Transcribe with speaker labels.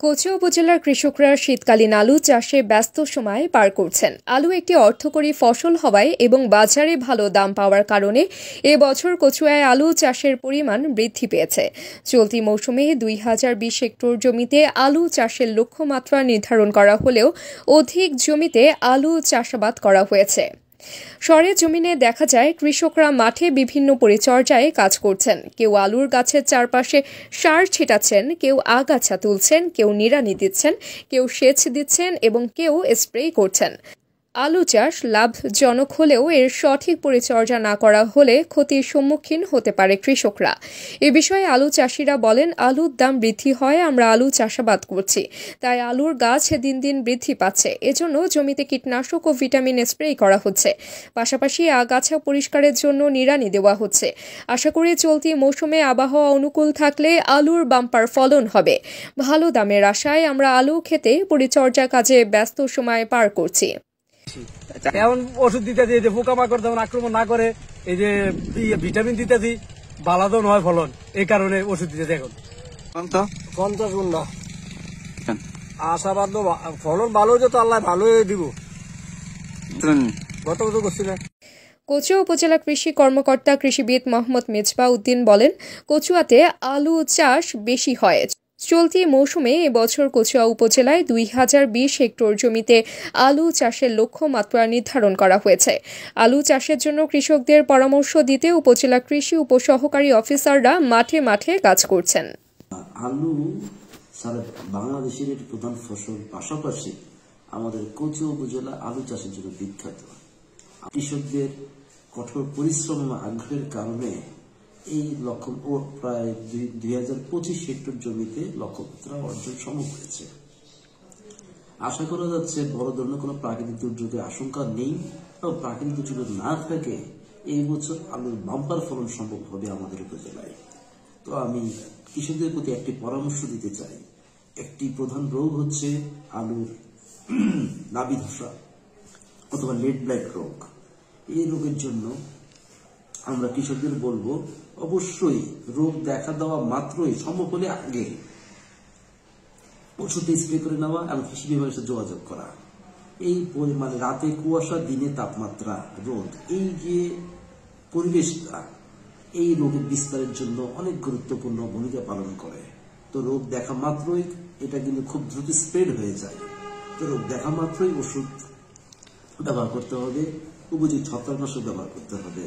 Speaker 1: কচুয়া উপজেলার কৃষকরা শীতকালীন আলু চাষে ব্যস্ত সময় পার করছেন। আলু একটি অর্থকরী ফসল হওয়ায় এবং বাজারে ভালো দাম পাওয়ার কারণে এবছর কচুয়ায় আলু চাষের পরিমাণ বৃদ্ধি পেয়েছে। চলতি মৌসুমে 2020 হেক্টর জমিতে আলু চাষের লক্ষ্যমাত্রা নির্ধারণ করা হলেও অধিক জমিতে আলু চাষাবাদ করা হয়েছে। শহরের জমিনে দেখা যায় কৃষকরা মাঠে বিভিন্ন পরিচর্যায় কাজ করছেন। কেউ আলুর গাছের চারপাশে সার ছিটাচ্ছেন, কেউ আগাছা তুলছেন, কেউ নিড়ানি দিচ্ছেন, কেউ সেচ দিচ্ছেন এবং কেউ স্প্রে করছেন। আলু চাষ লাভজনক হলেও এর সঠিক পরিচর্যা না করা হলে ক্ষতির সম্মুখীন হতে পারে কৃষকরা। এ বিষয়ে আলু চাষিরা বলেন, আলুর দাম বৃদ্ধি হয়, আমরা আলু চাষাবাদ করছি, তাই আলুর গাছ দিন দিন বৃদ্ধি পাচ্ছে। এজন্য জমিতে কীটনাশক ও ভিটামিন স্প্রে করা হচ্ছে, পাশাপাশি আগাছা পরিষ্কারের জন্য নিড়ানি দেওয়া হচ্ছে। আশা করি চলতি মৌসুমে আবহাওয়া অনুকূল থাকলে আলুর বাম্পার ফলন হবে। ভালো দামের আশায় আমরা আলু খেতে পরিচর্যা কাজে ব্যস্ত সময় পার করছি।
Speaker 2: এমন ওষুধ দিতেছি যে পোকামাকড় যেমন আক্রমণ না করে, এই যে ভিটামিন দিতেছি, বালাদন হয় ফলন, এই কারণে ওষুধ দিতেছি। এখন 50 গুণ না আশাবাদ, ফলন ভালো হয়েছে তো আল্লাহ ভালো দিব। গত বছর করছিলেন।
Speaker 1: কচুয়া উপজেলা কৃষি কর্মকর্তা কৃষিবিদ মোহাম্মদ মেজবাহ উদ্দিন বলেন, কচুয়াতে আলু চাষ বেশি হয়। চলতি মৌসুমে এবছর কচুয়া উপজেলায় 2020 হেক্টর জমিতে আলু চাষের লক্ষ্যমাত্রা নির্ধারণ করা হয়েছে। আলু চাষের জন্য কৃষকদের পরামর্শ দিতে উপজেলা কৃষি উপসহকারী অফিসাররা মাঠে মাঠে কাজ করছেন।
Speaker 3: আলু সারা বাংলাদেশের একটি প্রধান ফসল, পাশাপাশি আমাদের কচুয়া উপজেলা আলু চাষের জন্য বিখ্যাত। কৃষকদের কঠোর পরিশ্রম ও আগ্রহের কারণে এই লক্ষ্য প্রায় 2025 হেক্টর জমিতে লক্ষ্যমাত্রা অর্জন সম্ভব হয়েছে। আশা করা যাচ্ছে বড় ধরনের কোনো প্রাকৃতিক দুর্যোগের আশঙ্কা নেই, এবং প্রাকৃতিক দুর্যোগ না থাকে এই বছর আলুর বাম্পার ফলন সম্ভব হবে আমাদের উপজেলায়। তো আমি কৃষকদের প্রতি একটি পরামর্শ দিতে চাই। একটি প্রধান রোগ হচ্ছে আলুর নাবি ধসা অথবা লেড ব্লাইট রোগ। এই রোগের জন্য আমরা কৃষকদের বলবো, অবশ্যই রোগ দেখা দেওয়া মাত্রই, সম্ভব হলে আগে ওষুধ স্প্রে করে নেওয়া এবং কৃষি বিভাগের সাথে যোগাযোগ করা। এই মানে রাতে কুয়াশা, দিনে তাপমাত্রা, রোদ, এই যে পরিবেশটা এই রোগের বিস্তারের জন্য অনেক গুরুত্বপূর্ণ ভূমিকা পালন করে। তো রোগ দেখা মাত্রই এটা কিন্তু খুব দ্রুত স্প্রেড হয়ে যায়। তো রোগ দেখা মাত্রই ওষুধ ব্যবহার করতে হবে, উপযোগী ছত্রাকনাশক ব্যবহার করতে হবে।